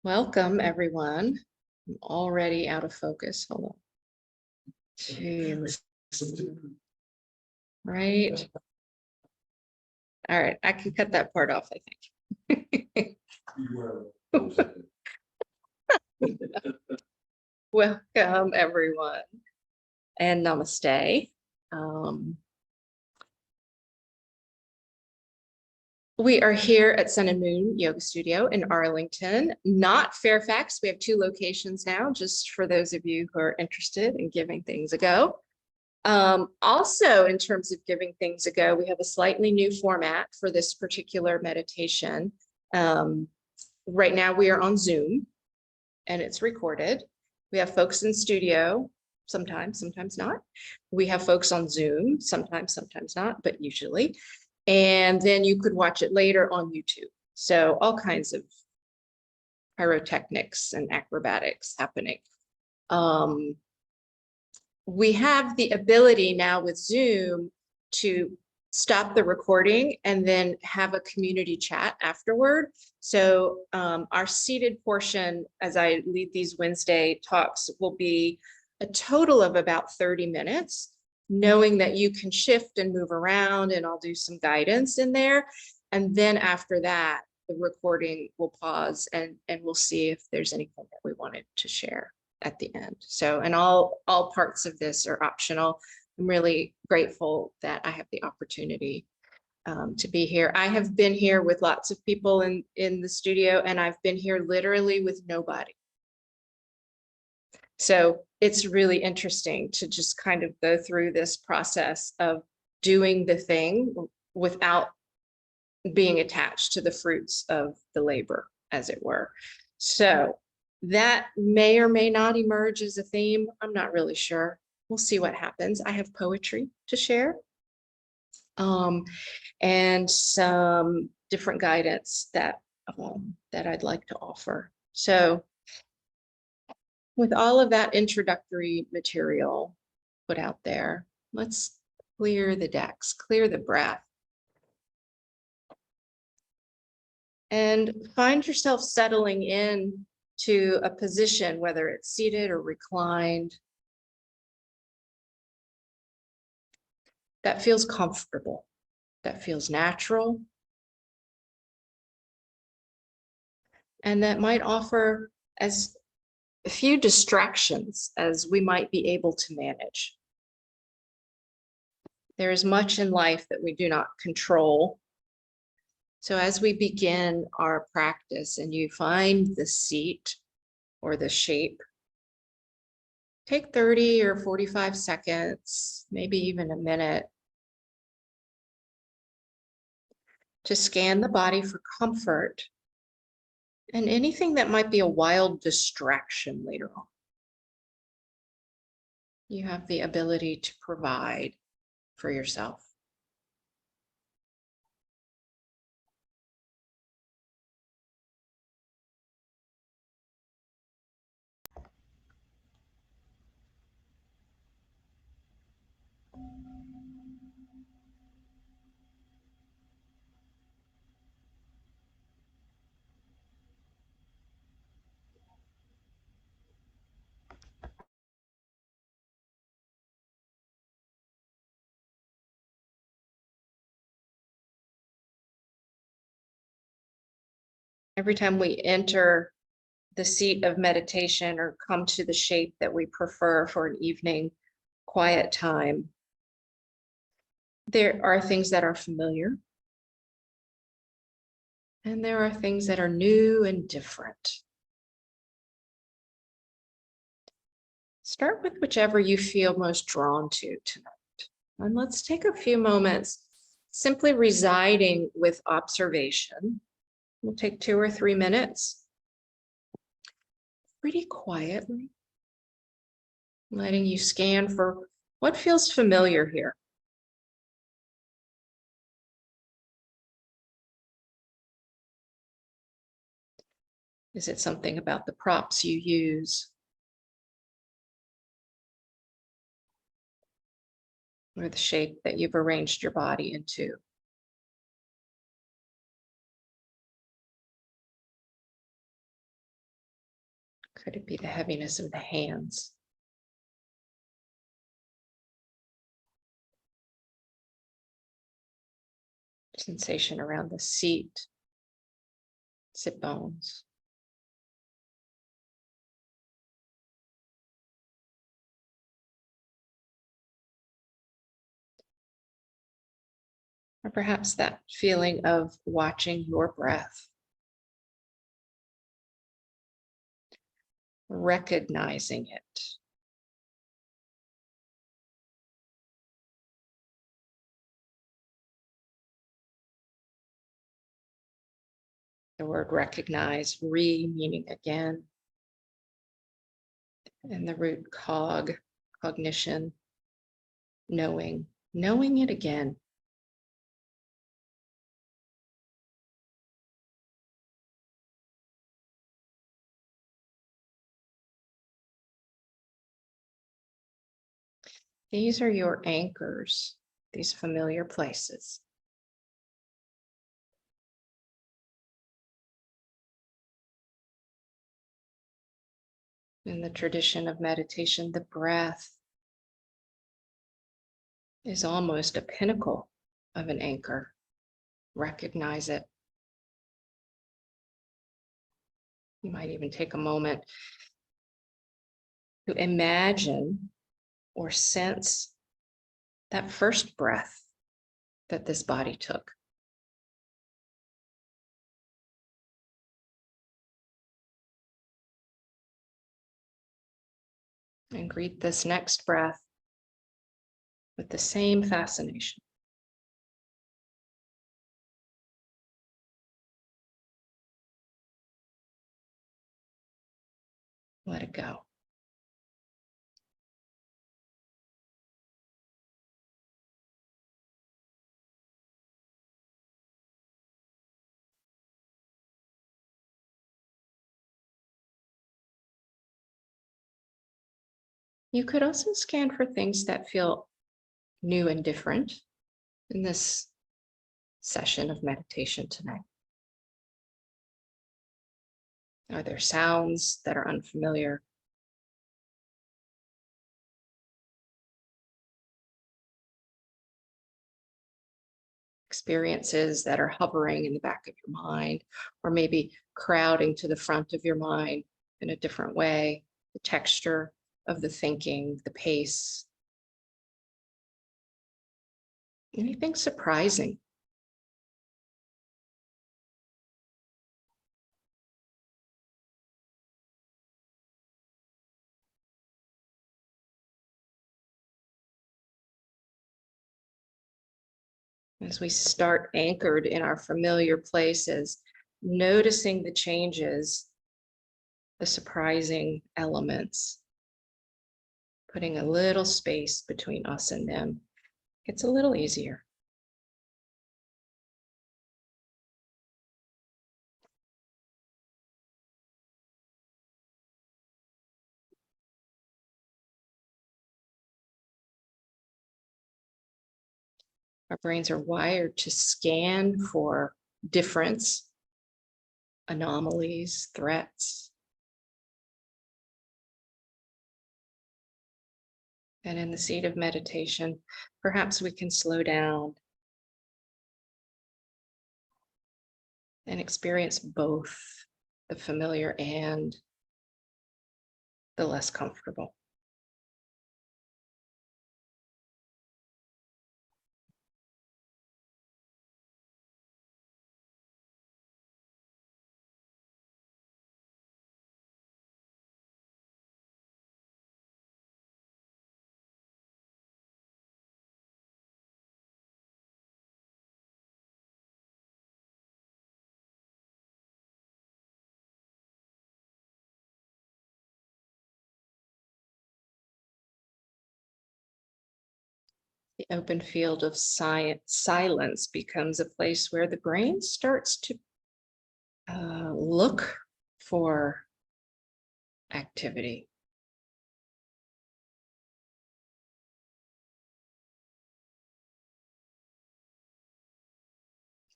Welcome, everyone. I'm already out of focus. Hold on. Jeez. Right. All right. I can cut that part off, I think. Welcome, everyone, and namaste. We are here at Sun and Moon Yoga Studio in Arlington, not Fairfax. We have two locations now, just for those of you who are interested in giving things a go. Also, in terms of giving things a go, we have a slightly new format for this particular meditation. Right now we are on Zoom and it's recorded. We have folks in studio, sometimes not. We have folks on Zoom, sometimes not, but usually. And then you could watch it later on YouTube. So all kinds of pyrotechnics and acrobatics happening. We have the ability now with Zoom to stop the recording and then have a community chat afterward. So our seated portion, as I lead these Wednesday talks, will be a total of about 30 minutes, knowing that you can shift and move around, and I'll do some guidance in there. And then after that, the recording will pause and we'll see if there's anything that we wanted to share at the end. So, and all parts of this are optional. I'm really grateful that I have the opportunity to be here. I have been here with lots of people in the studio, and I've been here literally with nobody. So it's really interesting to just kind of go through this process of doing the thing without being attached to the fruits of the labor, as it were. So that may or may not emerge as a theme. I'm not really sure. We'll see what happens. I have poetry to share and some different guidance that I'd like to offer. So with all of that introductory material put out there, let's clear the decks, clear the breath. And find yourself settling in to a position, whether it's seated or reclined, that feels comfortable, that feels natural, and that might offer as few distractions as we might be able to manage. There is much in life that we do not control. So as we begin our practice and you find the seat or the shape, take 30 or 45 seconds, maybe even a minute, to scan the body for comfort and anything that might be a wild distraction later on. You have the ability to provide for yourself. Every time we enter the seat of meditation or come to the shape that we prefer for an evening quiet time, there are things that are familiar, and there are things that are new and different. Start with whichever you feel most drawn to tonight. And let's take a few moments simply residing with observation. We'll take 2 or 3 minutes, pretty quietly, letting you scan for what feels familiar here. Is it something about the props you use? Or the shape that you've arranged your body into? Could it be the heaviness of the hands? Sensation around the seat, sit bones. Or perhaps that feeling of watching your breath. Recognizing it. The word recognize, meaning again. And the root cognition, knowing it again. These are your anchors, these familiar places. In the tradition of meditation, the breath is almost a pinnacle of an anchor. Recognize it. You might even take a moment to imagine or sense that first breath that this body took. And greet this next breath with the same fascination. Let it go. You could also scan for things that feel new and different in this session of meditation tonight. Are there sounds that are unfamiliar? Experiences that are hovering in the back of your mind, or maybe crowding to the front of your mind in a different way, the texture of the thinking, the pace. Anything surprising? As we start anchored in our familiar places, noticing the changes, the surprising elements, putting a little space between us and them, gets a little easier. Our brains are wired to scan for difference, anomalies, threats. And in the seat of meditation, perhaps we can slow down and experience both the familiar and the less comfortable. The open field of silence becomes a place where the brain starts to look for activity.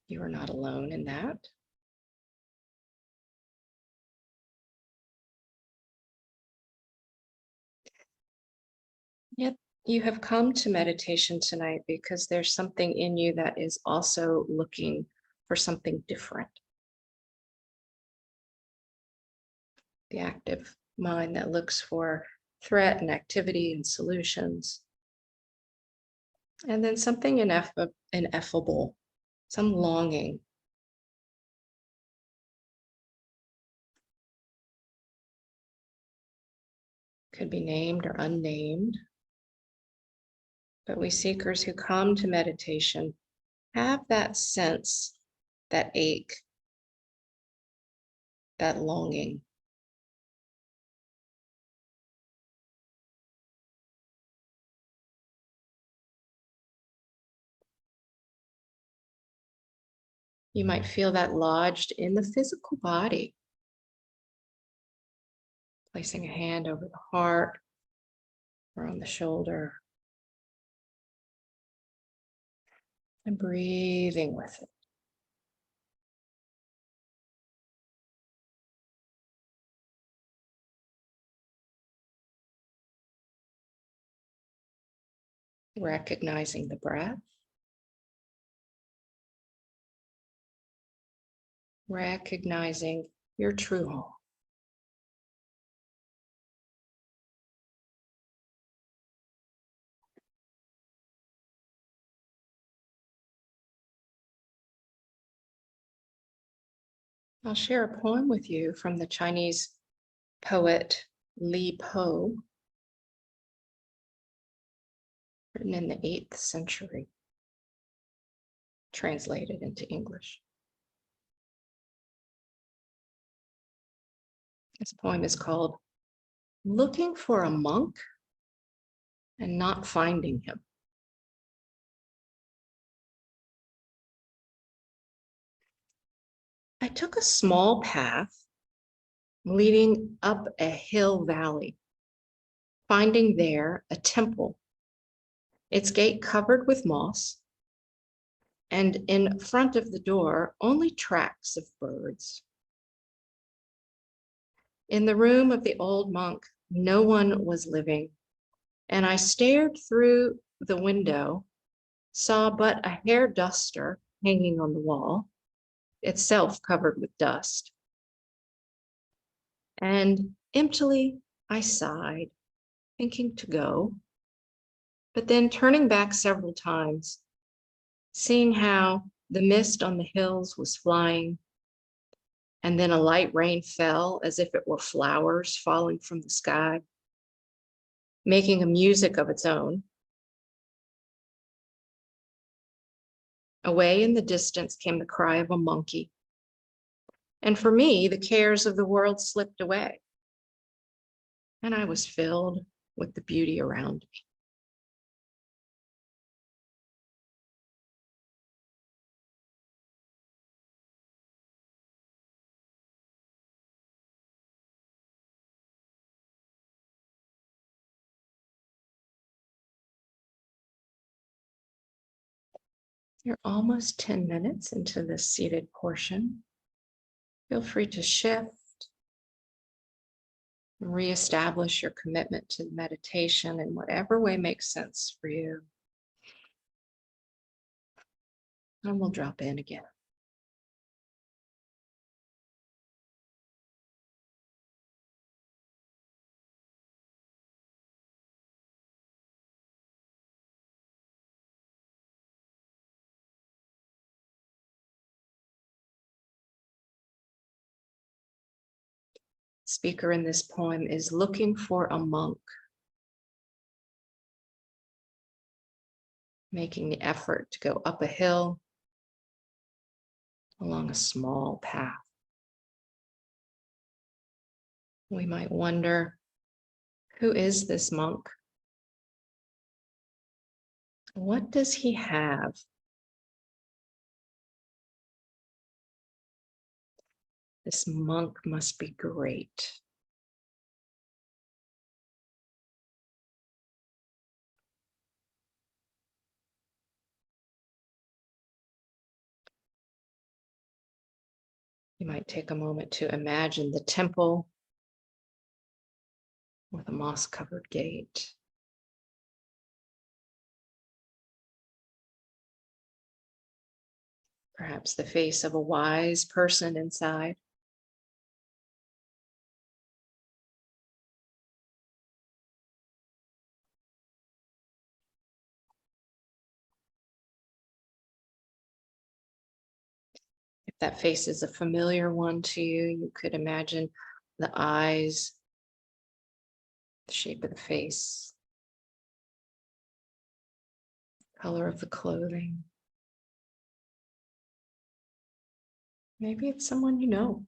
You are not alone in that. Yet you have come to meditation tonight because there's something in you that is also looking for something different. The active mind that looks for threat and activity and solutions. And then something ineffable, some longing. Could be named or unnamed. But we seekers who come to meditation have that sense, that ache, that longing. You might feel that lodged in the physical body. Placing a hand over the heart or on the shoulder. And breathing with it. Recognizing the breath. Recognizing your true home. I'll share a poem with you from the Chinese poet Li Po, written in the 8th century, translated into English. This poem is called Looking for a Monk and Not Finding Him. I took a small path leading up a hill valley, finding there a temple, its gate covered with moss, and in front of the door, only tracks of birds. In the room of the old monk, no one was living, and I stared through the window, saw but a hair duster hanging on the wall, itself covered with dust. And emptily I sighed, thinking to go, but then turning back several times, seeing how the mist on the hills was flying, and then a light rain fell as if it were flowers falling from the sky, making a music of its own. Away in the distance came the cry of a monkey. And for me, the cares of the world slipped away. And I was filled with the beauty around me. You're almost 10 minutes into this seated portion. Feel free to shift, reestablish your commitment to meditation in whatever way makes sense for you. And we'll drop in again. Speaker in this poem is looking for a monk, making the effort to go up a hill along a small path. We might wonder, who is this monk? What does he have? This monk must be great. You might take a moment to imagine the temple with a moss-covered gate. Perhaps the face of a wise person inside. If that face is a familiar one to you, you could imagine the eyes, the shape of the face, color of the clothing. Maybe it's someone you know.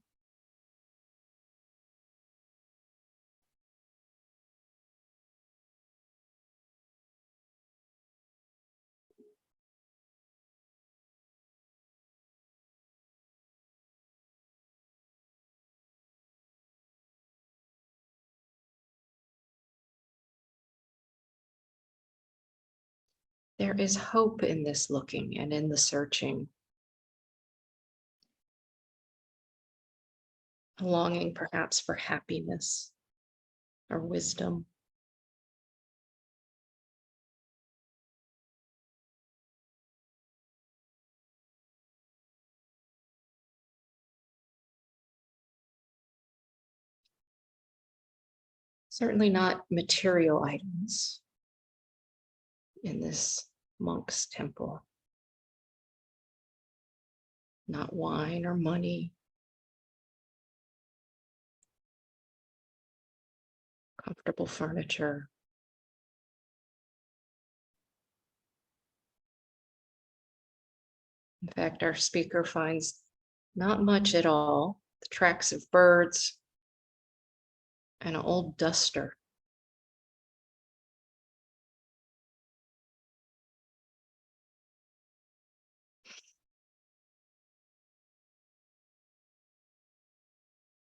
There is hope in this looking and in the searching. A longing perhaps for happiness or wisdom. Certainly not material items in this monk's temple. Not wine or money. Comfortable furniture. In fact, our speaker finds not much at all. The tracks of birds and an old duster.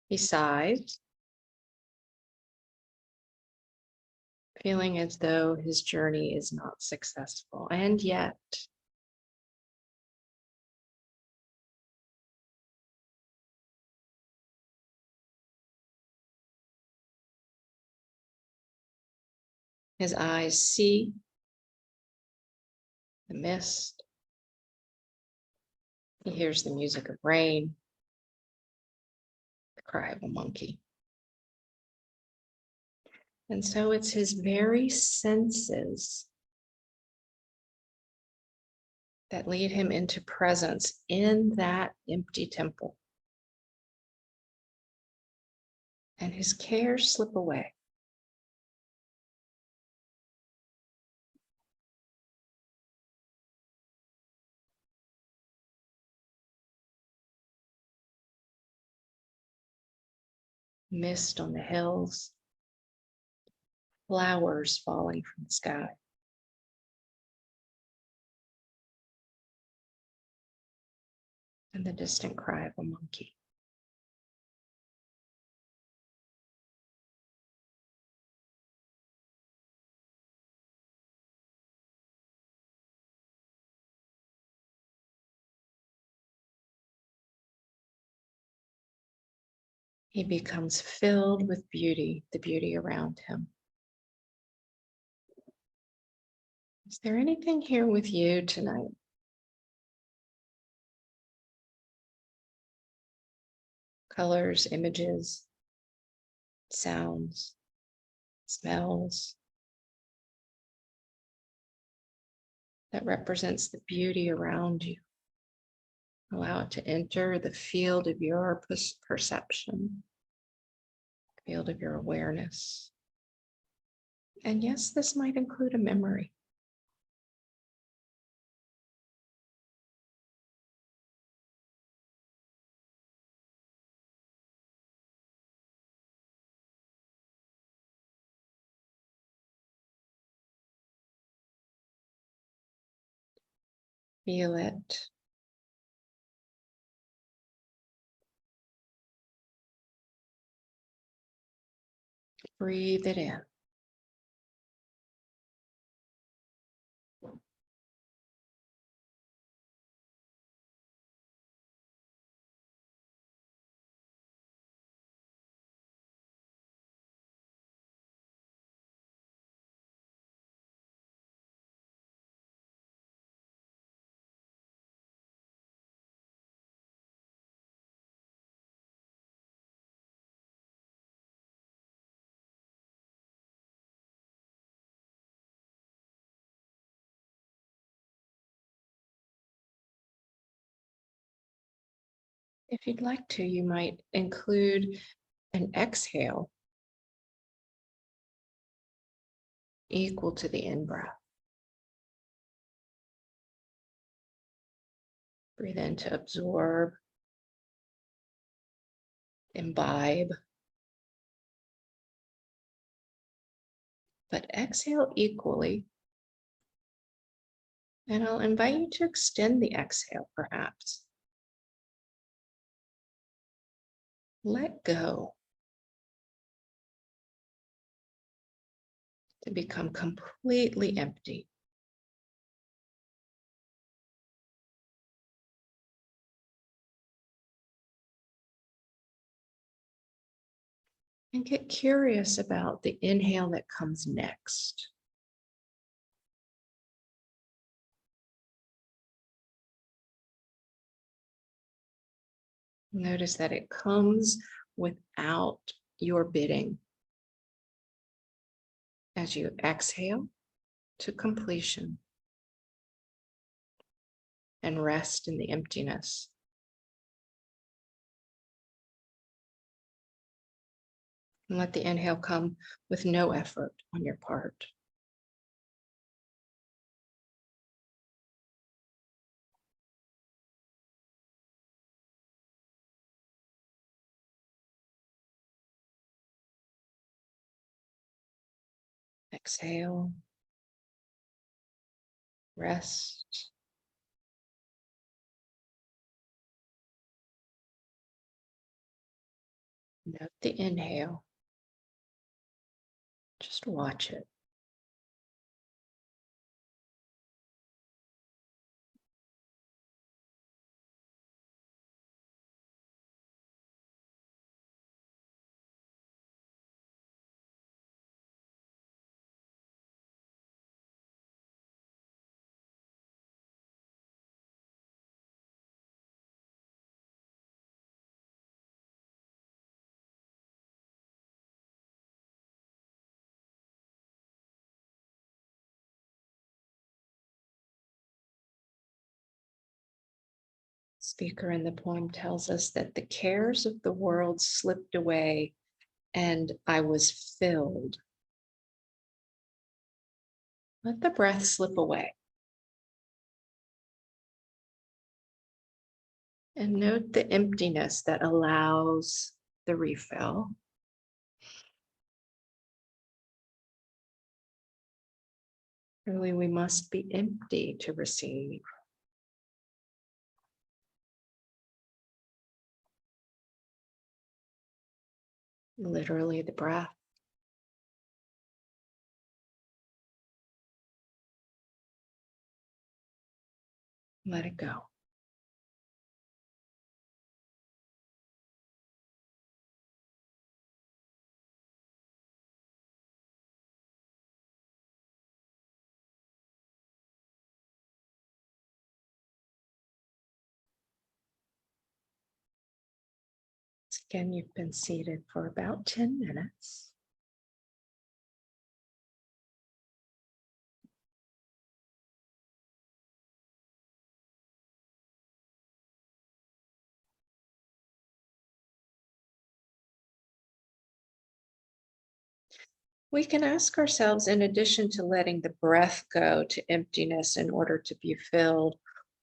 He sighs, feeling as though his journey is not successful. And yet, his eyes see the mist. He hears the music of rain, the cry of a monkey. And so it's his very senses that lead him into presence in that empty temple. And his cares slip away. Mist on the hills, flowers falling from the sky. And the distant cry of a monkey. He becomes filled with beauty, the beauty around him. Is there anything here with you tonight? Colors, images, sounds, smells that represents the beauty around you. Allow it to enter the field of your perception, field of your awareness. And yes, this might include a memory. Feel it. Breathe it in. If you'd like to, you might include an exhale equal to the in-breath. Breathe in to absorb, imbibe, but exhale equally. And I'll invite you to extend the exhale, perhaps. Let go to become completely empty. And get curious about the inhale that comes next. Notice that it comes without your bidding. As you exhale to completion and rest in the emptiness. And let the inhale come with no effort on your part. Exhale, rest. Note the inhale. Just watch it. Speaker in the poem tells us that the cares of the world slipped away and I was filled. Let the breath slip away. And note the emptiness that allows the refill. Really, we must be empty to receive. Literally the breath. Let it go. Again, you've been seated for about 10 minutes. We can ask ourselves, in addition to letting the breath go to emptiness in order to be filled,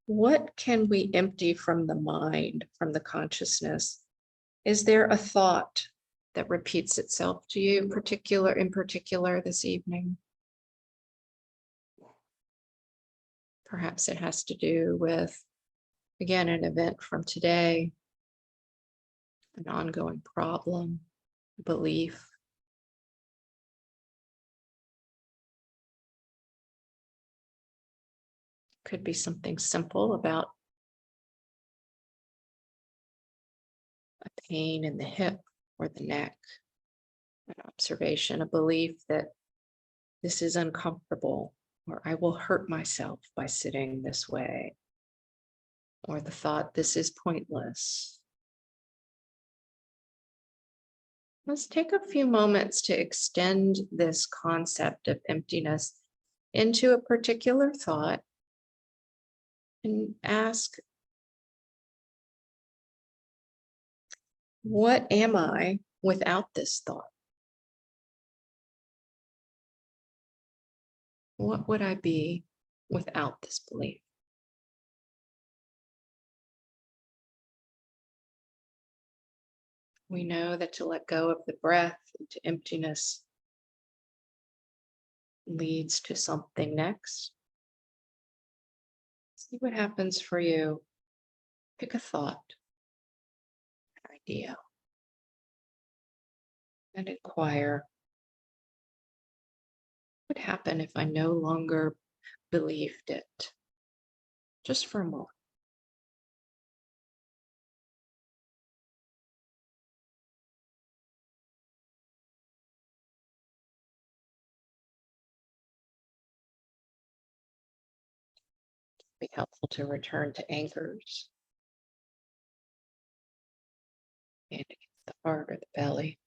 what can we empty from the mind, from the consciousness? Is there a thought that repeats itself to you, in particular this evening? Perhaps it has to do with, again, an event from today, an ongoing problem, belief. Could be something simple about a pain in the hip or the neck, an observation, a belief that this is uncomfortable, or I will hurt myself by sitting this way, or the thought, this is pointless. Let's take a few moments to extend this concept of emptiness into a particular thought and ask, What am I without this thought? What would I be without this belief? We know that to let go of the breath into emptiness leads to something next. See what happens for you. Pick a thought, an idea, and inquire what would happen if I no longer believed it? Just for a moment. Be helpful to return to anchors. And against the heart or the belly.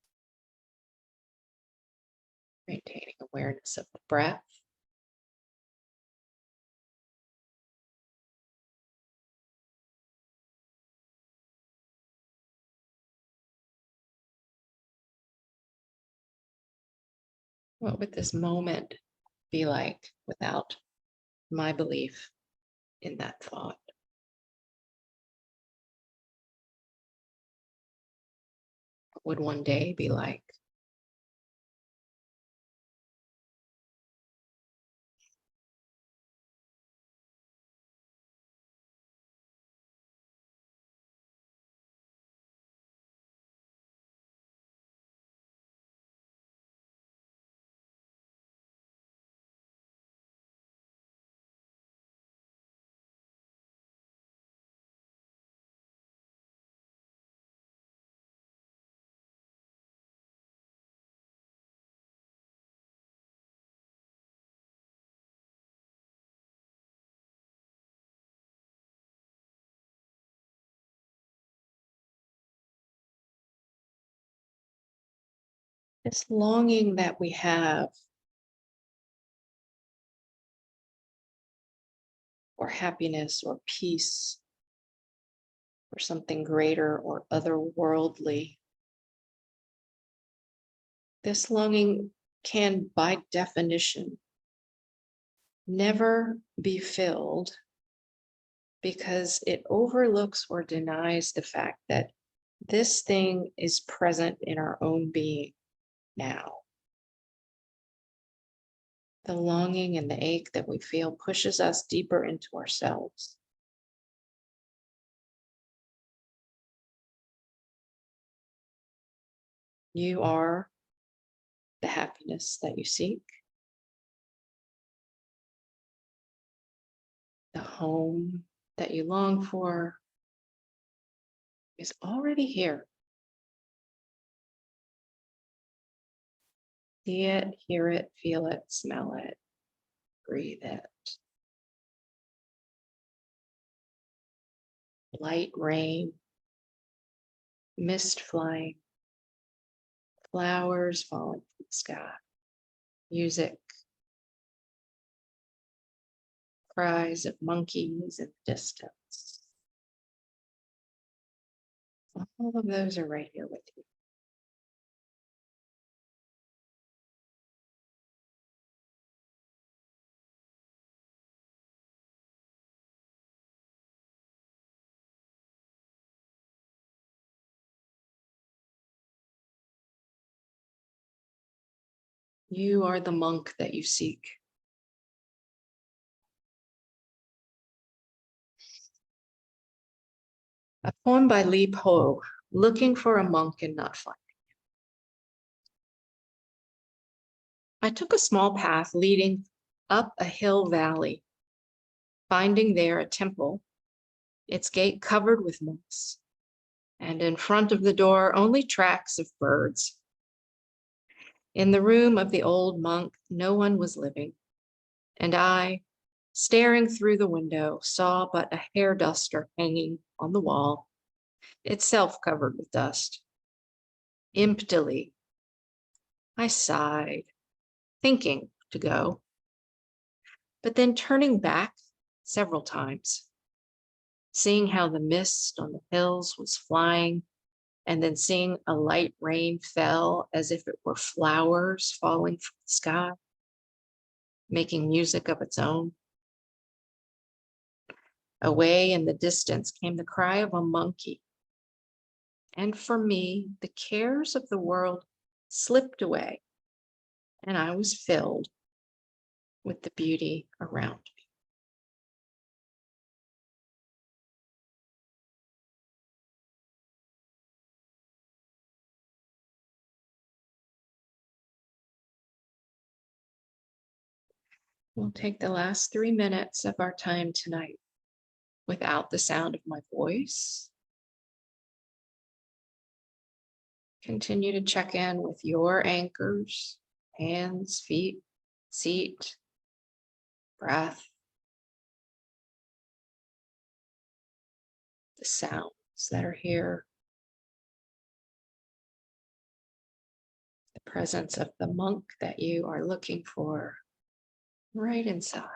Maintaining awareness of the breath. What would this moment be like without my belief in that thought? What would one day be like? This longing that we have for happiness or peace or something greater or otherworldly. This longing can, by definition, never be filled because it overlooks or denies the fact that this thing is present in our own being now. The longing and the ache that we feel pushes us deeper into ourselves. You are the happiness that you seek, the home that you long for is already here. See it, hear it, feel it, smell it, breathe it. Light rain, mist flying, flowers falling from the sky, music, cries of monkeys in the distance. All of those are right here with you. You are the monk that you seek. A poem by Li Po, Looking for a Monk and Not Finding. I took a small path leading up a hill valley, finding there a temple, its gate covered with moss, and in front of the door only tracks of birds. In the room of the old monk, no one was living, and I, staring through the window, saw but a hair duster hanging on the wall, itself covered with dust. Emptily, I sighed, thinking to go, but then turning back several times, seeing how the mist on the hills was flying and then seeing a light rain fell as if it were flowers falling from the sky, making music of its own. Away in the distance came the cry of a monkey. And for me, the cares of the world slipped away, and I was filled with the beauty around me. We'll take the last 3 minutes of our time tonight without the sound of my voice. Continue to check in with your anchors, hands, feet, seat, breath, the sounds that are here, the presence of the monk that you are looking for right inside.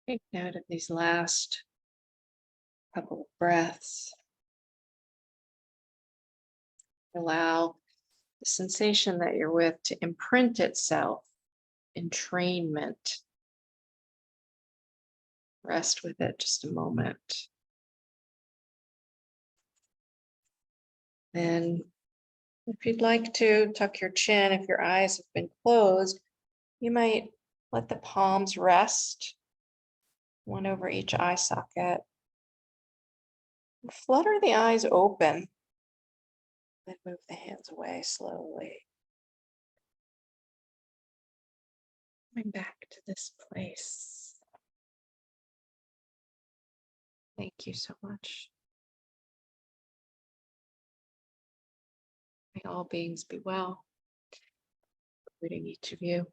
Take note of these last couple of breaths. Allow the sensation that you're with to imprint itself, entrainment. Rest with it just a moment. Then, if you'd like to tuck your chin, if your eyes have been closed, you might let the palms rest, one over each eye socket. Flutter the eyes open. Then move the hands away slowly. Coming back to this place. Thank you so much. May all beings be well, including each of you.